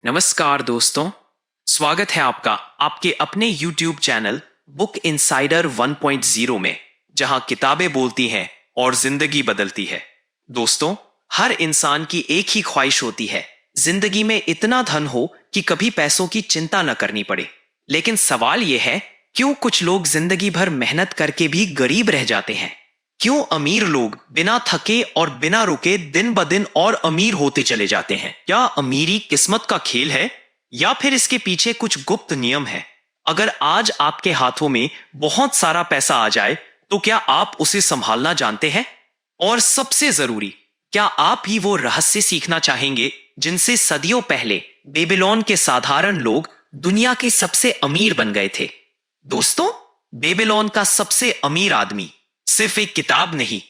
नमस्कार दोस्तों, स्वागत है आपका आपके अपने YouTube चैनल बुक इनसाइडर 1.0 में, जहां किताबें बोलती हैं और जिंदगी बदलती है। दोस्तों, हर इंसान की एक ही ख्वाहिश होती है, जिंदगी में इतना धन हो कि कभी पैसों की चिंता न करनी पड़े। लेकिन सवाल यह है, क्यों कुछ लोग जिंदगी भर मेहनत करके भी गरीब रह जाते हैं? क्यों अमीर लोग बिना थके और बिना रुके दिन ब दिन और अमीर होते चले जाते हैं? क्या अमीरी किस्मत का खेल है या फिर इसके पीछे कुछ गुप्त नियम है? अगर आज आपके हाथों में बहुत सारा पैसा आ जाए तो क्या आप उसे संभालना जानते हैं? और सबसे जरूरी, क्या आप ही वो रहस्य सीखना चाहेंगे जिनसे सदियों पहले बेबीलोन के साधारण लोग दुनिया के सबसे अमीर बन गए थे? दोस्तों, बेबीलोन का सबसे अमीर आदमी सिर्फ एक किताब नहीं,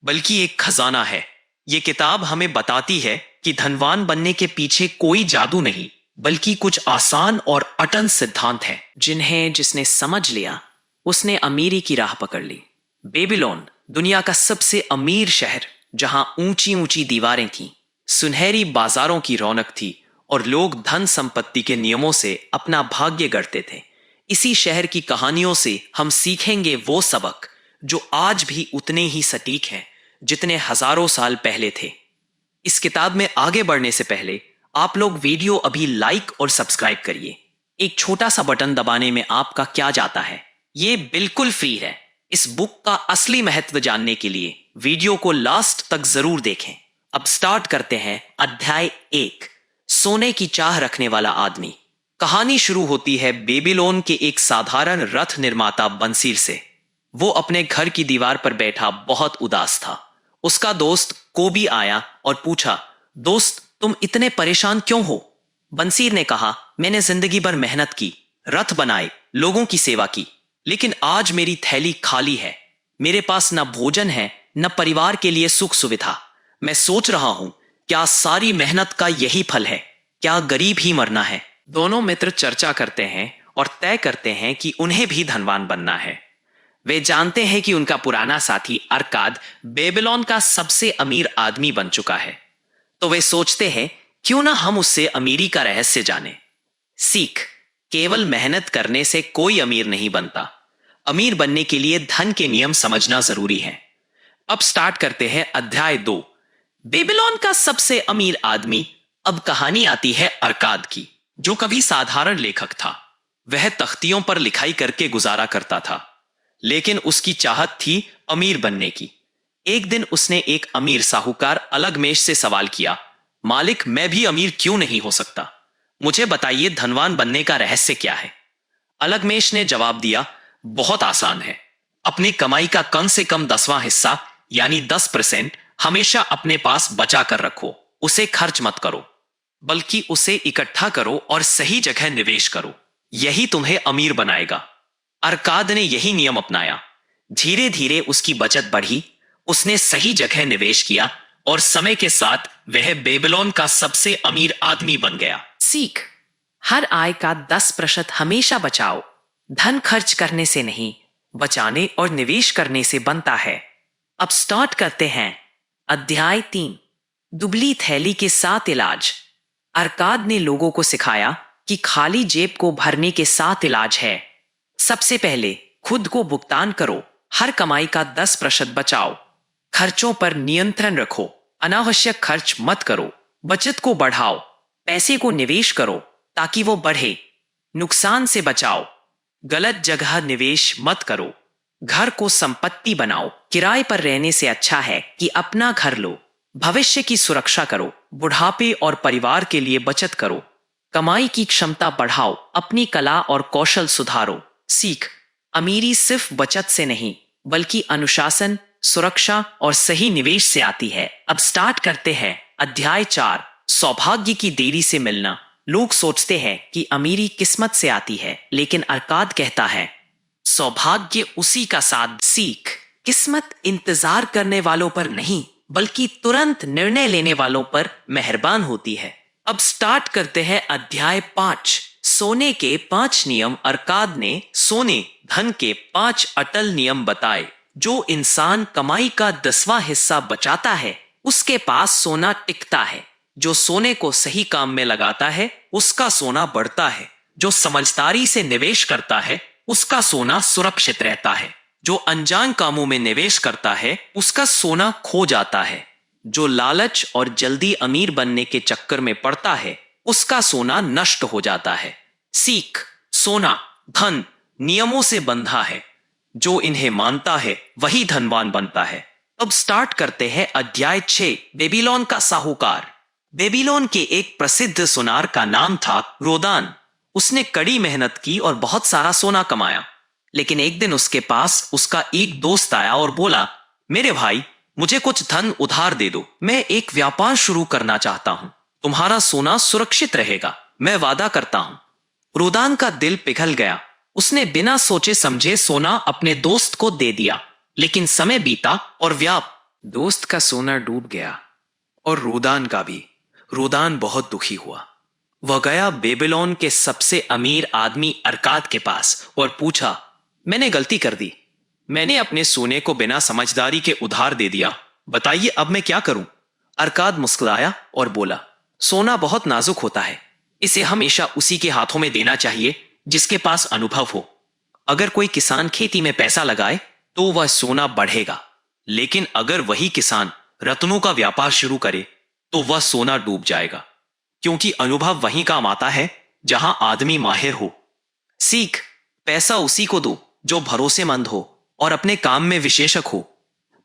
बल्कि एक खजाना है। ये किताब हमें बताती है कि धनवान बनने के पीछे कोई जादू नहीं, बल्कि कुछ आसान और अटल सिद्धांत हैं, जिन्हें जिसने समझ लिया उसने अमीरी की राह पकड़ ली। बेबीलोन दुनिया का सबसे अमीर शहर, जहां ऊंची ऊंची दीवारें थीं, सुनहरी बाजारों की रौनक थी और लोग धन संपत्ति के नियमों से अपना भाग्य गढ़ते थे। इसी शहर की कहानियों से हम सीखेंगे वो सबक जो आज भी उतने ही सटीक हैं जितने हजारों साल पहले थे। इस किताब में आगे बढ़ने से पहले आप लोग वीडियो अभी लाइक और सब्सक्राइब करिए। एक छोटा सा बटन दबाने में आपका क्या जाता है? ये बिल्कुल फ्री है। इस बुक का असली महत्व जानने के लिए वीडियो को लास्ट तक जरूर देखें। अब स्टार्ट करते हैं। अध्याय 1, सोने की चाह रखने वाला आदमी। कहानी शुरू होती है बेबीलोन के एक साधारण रथ निर्माता बंसीर से। वो अपने घर की दीवार पर बैठा बहुत उदास था। उसका दोस्त कोबी आया और पूछा, दोस्त, तुम इतने परेशान क्यों हो? बंसीर ने कहा, मैंने जिंदगी भर मेहनत की, रथ बनाए, लोगों की सेवा की, लेकिन आज मेरी थैली खाली है। मेरे पास न भोजन है, न परिवार के लिए सुख सुविधा। मैं सोच रहा हूं, क्या सारी मेहनत का यही फल है? क्या गरीब ही मरना है? दोनों मित्र चर्चा करते हैं और तय करते हैं कि उन्हें भी धनवान बनना है। वे जानते हैं कि उनका पुराना साथी अरकाद बेबीलोन का सबसे अमीर आदमी बन चुका है, तो वे सोचते हैं, क्यों ना हम उससे अमीरी का रहस्य जानें। सीख, केवल मेहनत करने से कोई अमीर नहीं बनता। अमीर बनने के लिए धन के नियम समझना जरूरी है। अब स्टार्ट करते हैं अध्याय 2, बेबीलोन का सबसे अमीर आदमी। अब कहानी आती है अरकाद की, जो कभी साधारण लेखक था। वह तख्तियों पर लिखाई करके गुजारा करता था, लेकिन उसकी चाहत थी अमीर बनने की। एक दिन उसने एक अमीर साहूकार अलगमेश से सवाल किया, मालिक, मैं भी अमीर क्यों नहीं हो सकता? मुझे बताइए, धनवान बनने का रहस्य क्या है? अलगमेश ने जवाब दिया, बहुत आसान है। अपनी कमाई का कम से कम 10वां हिस्सा यानी 10% हमेशा अपने पास बचा कर रखो। उसे खर्च मत करो, बल्कि उसे इकट्ठा करो और सही जगह निवेश करो। यही तुम्हें अमीर बनाएगा। अरकाद ने यही नियम अपनाया। धीरे धीरे उसकी बचत बढ़ी, उसने सही जगह निवेश किया और समय के साथ वह बेबीलोन का सबसे अमीर आदमी बन गया। सीख, हर आय का 10% हमेशा बचाओ। धन खर्च करने से नहीं, बचाने और निवेश करने से बनता है। अब स्टार्ट करते हैं अध्याय 3, दुबली थैली के साथ इलाज। अरकाद ने लोगों को सिखाया कि खाली जेब को भरने के साथ इलाज है। सबसे पहले खुद को भुगतान करो, हर कमाई का 10% बचाओ। खर्चों पर नियंत्रण रखो, अनावश्यक खर्च मत करो। बचत को बढ़ाओ, पैसे को निवेश करो ताकि वो बढ़े। नुकसान से बचाओ, गलत जगह निवेश मत करो। घर को संपत्ति बनाओ, किराए पर रहने से अच्छा है कि अपना घर लो। भविष्य की सुरक्षा करो, बुढ़ापे और परिवार के लिए बचत करो। कमाई की क्षमता बढ़ाओ, अपनी कला और कौशल सुधारो। सीख, अमीरी सिर्फ बचत से नहीं, बल्कि अनुशासन, सुरक्षा और सही निवेश से आती है। अब स्टार्ट करते हैं अध्याय 4, सौभाग्य की देरी से मिलना। लोग सोचते हैं कि अमीरी किस्मत से आती है, लेकिन अरकाद कहता है, सौभाग्य उसी का साथ। सीख, किस्मत इंतजार करने वालों पर नहीं, बल्कि तुरंत निर्णय लेने वालों पर मेहरबान होती है। अब स्टार्ट करते हैं अध्याय 5, सोने के 5 नियम। अरकाद ने सोने, धन के 5 अटल नियम बताए। जो इंसान कमाई का 10वां हिस्सा बचाता है, उसके पास सोना टिकता है। जो सोने को सही काम में लगाता है उसका सोना बढ़ता है, जो समझदारी से निवेश करता है उसका सोना सुरक्षित रहता है, जो अनजान कामों में निवेश करता है उसका सोना खो जाता है, जो लालच और जल्दी अमीर बनने के चक्कर में पड़ता है उसका सोना नष्ट हो जाता है। सीख, सोना, धन नियमों से बंधा है, जो इन्हें मानता है वही धनवान बनता है। अब स्टार्ट करते हैं अध्याय 6, बेबीलोन का साहूकार। बेबीलोन के एक प्रसिद्ध सुनार का नाम था रोदान। उसने कड़ी मेहनत की और बहुत सारा सोना कमाया, लेकिन एक दिन उसके पास उसका एक दोस्त आया और बोला, मेरे भाई, मुझे कुछ धन उधार दे दो, मैं एक व्यापार शुरू करना चाहता हूं, तुम्हारा सोना सुरक्षित रहेगा, मैं वादा करता हूं। रोदान का दिल पिघल गया। उसने बिना सोचे समझे सोना अपने दोस्त को दे दिया, लेकिन समय बीता और दोस्त का सोना डूब गया और रोदान का भी। रोदान बहुत दुखी हुआ। वह गया बेबीलोन के सबसे अमीर आदमी अरकाद के पास और पूछा, मैंने गलती कर दी, मैंने अपने सोने को बिना समझदारी के उधार दे दिया, बताइए अब मैं क्या करूं। अरकाद मुस्कुराया और बोला, सोना बहुत नाजुक होता है, इसे हमेशा उसी के हाथों में देना चाहिए जिसके पास अनुभव हो। अगर कोई किसान खेती में पैसा लगाए तो वह सोना बढ़ेगा, लेकिन अगर वही किसान रत्नों का व्यापार शुरू करे तो वह सोना डूब जाएगा, क्योंकि अनुभव वहीं काम आता है जहां आदमी माहिर हो। सीख, पैसा उसी को दो जो भरोसेमंद हो और अपने काम में विशेषज्ञ हो।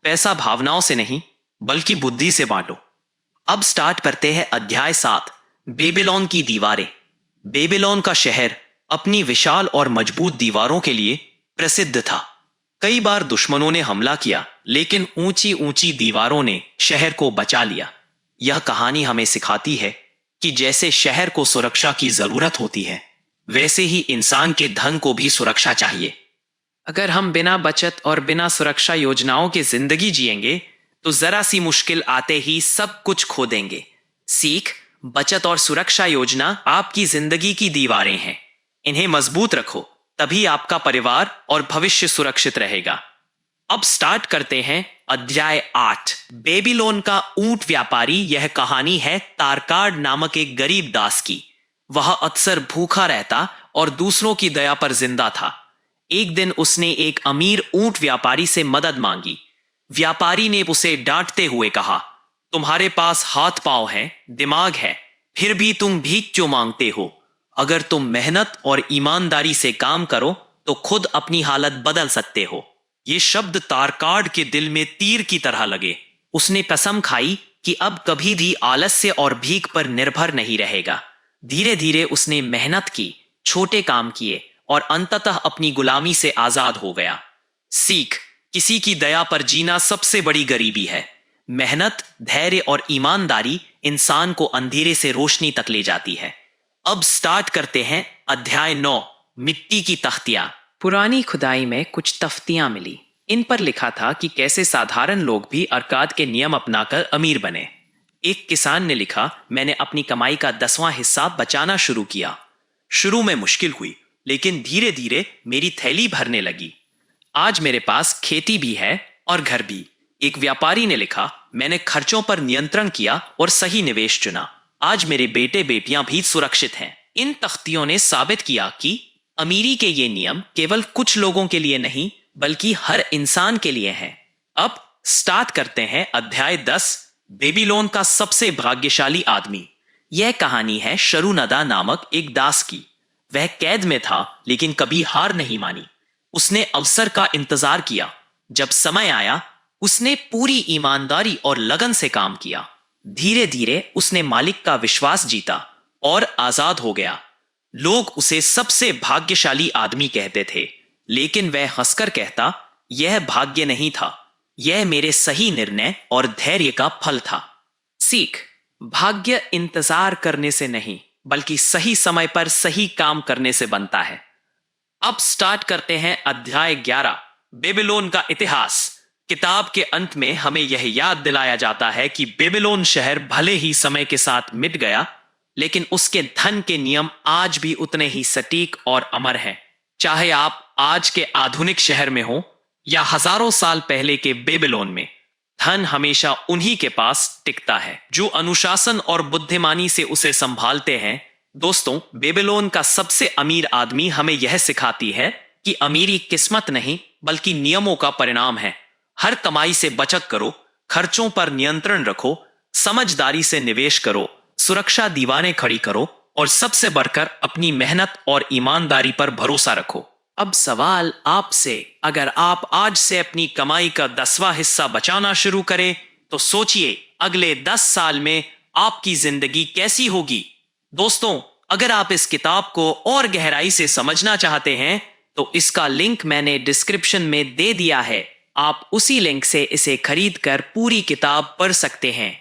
पैसा भावनाओं से नहीं बल्कि बुद्धि से बांटो। अब स्टार्ट करते हैं अध्याय 7, बेबीलोन की दीवारें। बेबीलोन का शहर अपनी विशाल और मजबूत दीवारों के लिए प्रसिद्ध था। कई बार दुश्मनों ने हमला किया, लेकिन ऊंची ऊंची दीवारों ने शहर को बचा लिया। यह कहानी हमें सिखाती है कि जैसे शहर को सुरक्षा की जरूरत होती है, वैसे ही इंसान के धन को भी सुरक्षा चाहिए। अगर हम बिना बचत और बिना सुरक्षा योजनाओं की जिंदगी जिएंगे तो जरा सी मुश्किल आते ही सब कुछ खो देंगे। सीख, बचत और सुरक्षा योजना आपकी जिंदगी की दीवारें हैं। इन्हें मजबूत रखो, तभी आपका परिवार और भविष्य सुरक्षित रहेगा। अब स्टार्ट करते हैं अध्याय 8, बेबीलोन का ऊंट व्यापारी। यह कहानी है तारकाड नामक एक गरीब दास की। वह अक्सर भूखा रहता और दूसरों की दया पर जिंदा था। एक दिन उसने एक अमीर ऊंट व्यापारी से मदद मांगी। व्यापारी ने उसे डांटते हुए कहा, तुम्हारे पास हाथ पांव है, दिमाग है, फिर भी तुम भीख क्यों मांगते हो? अगर तुम मेहनत और ईमानदारी से काम करो तो खुद अपनी हालत बदल सकते हो। ये शब्द तारकाड के दिल में तीर की तरह लगे। उसने कसम खाई कि अब कभी भी आलस्य और भीख पर निर्भर नहीं रहेगा। धीरे धीरे उसने मेहनत की, छोटे काम किए और अंततः अपनी गुलामी से आजाद हो गया। सीख, किसी की दया पर जीना सबसे बड़ी गरीबी है। मेहनत, धैर्य और ईमानदारी इंसान को अंधेरे से रोशनी तक ले जाती है। अब स्टार्ट करते हैं अध्याय 9, मिट्टी की तख्तियां। पुरानी खुदाई में कुछ तख्तियां मिली। इन पर लिखा था कि कैसे साधारण लोग भी अरकाद के नियम अपनाकर अमीर बने। एक किसान ने लिखा, मैंने अपनी कमाई का 10वां हिस्सा बचाना शुरू किया। शुरू में मुश्किल हुई, लेकिन धीरे धीरे मेरी थैली भरने लगी। आज मेरे पास खेती भी है और घर भी। एक व्यापारी ने लिखा, मैंने खर्चों पर नियंत्रण किया और सही निवेश चुना। आज मेरे बेटे बेटियां भी सुरक्षित हैं। इन तख्तियों ने साबित किया कि अमीरी के ये नियम केवल कुछ लोगों के लिए नहीं बल्कि हर इंसान के लिए हैं। अब स्टार्ट करते हैं अध्याय 10, बेबीलोन का सबसे भाग्यशाली आदमी। यह कहानी है शरुनदा नामक एक दास की। वह कैद में था लेकिन कभी हार नहीं मानी। उसने अवसर का इंतजार किया। जब समय आया उसने पूरी ईमानदारी और लगन से काम किया। धीरे धीरे उसने मालिक का विश्वास जीता और आजाद हो गया। लोग उसे सबसे भाग्यशाली आदमी कहते थे, लेकिन वह हंसकर कहता, यह भाग्य नहीं था, यह मेरे सही निर्णय और धैर्य का फल था। सीख, भाग्य इंतजार करने से नहीं बल्कि सही समय पर सही काम करने से बनता है। अब स्टार्ट करते हैं अध्याय 11, बेबीलोन का इतिहास। किताब के अंत में हमें यह याद दिलाया जाता है कि बेबीलोन शहर भले ही समय के साथ मिट गया, लेकिन उसके धन के नियम आज भी उतने ही सटीक और अमर हैं। चाहे आप आज के आधुनिक शहर में हो या हजारों साल पहले के बेबीलोन में, धन हमेशा उन्हीं के पास टिकता है जो अनुशासन और बुद्धिमानी से उसे संभालते हैं। दोस्तों, बेबीलोन का सबसे अमीर आदमी हमें यह सिखाती है कि अमीरी किस्मत नहीं बल्कि नियमों का परिणाम है। हर कमाई से बचत करो, खर्चों पर नियंत्रण रखो, समझदारी से निवेश करो, सुरक्षा दीवारें खड़ी करो और सबसे बढ़कर अपनी मेहनत और ईमानदारी पर भरोसा रखो। अब सवाल आपसे, अगर आप आज से अपनी कमाई का 10वां हिस्सा बचाना शुरू करें तो सोचिए अगले 10 साल में आपकी जिंदगी कैसी होगी। दोस्तों, अगर आप इस किताब को और गहराई से समझना चाहते हैं तो इसका लिंक मैंने डिस्क्रिप्शन में दे दिया है। आप उसी लिंक से इसे खरीद कर पूरी किताब पढ़ सकते हैं।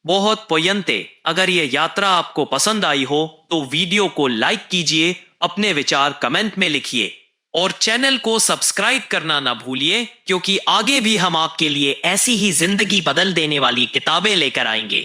बहुत पोयंते, अगर यह यात्रा आपको पसंद आई हो तो वीडियो को लाइक कीजिए, अपने विचार कमेंट में लिखिए और चैनल को सब्सक्राइब करना ना भूलिए, क्योंकि आगे भी हम आपके लिए ऐसी ही जिंदगी बदल देने वाली किताबें लेकर आएंगे।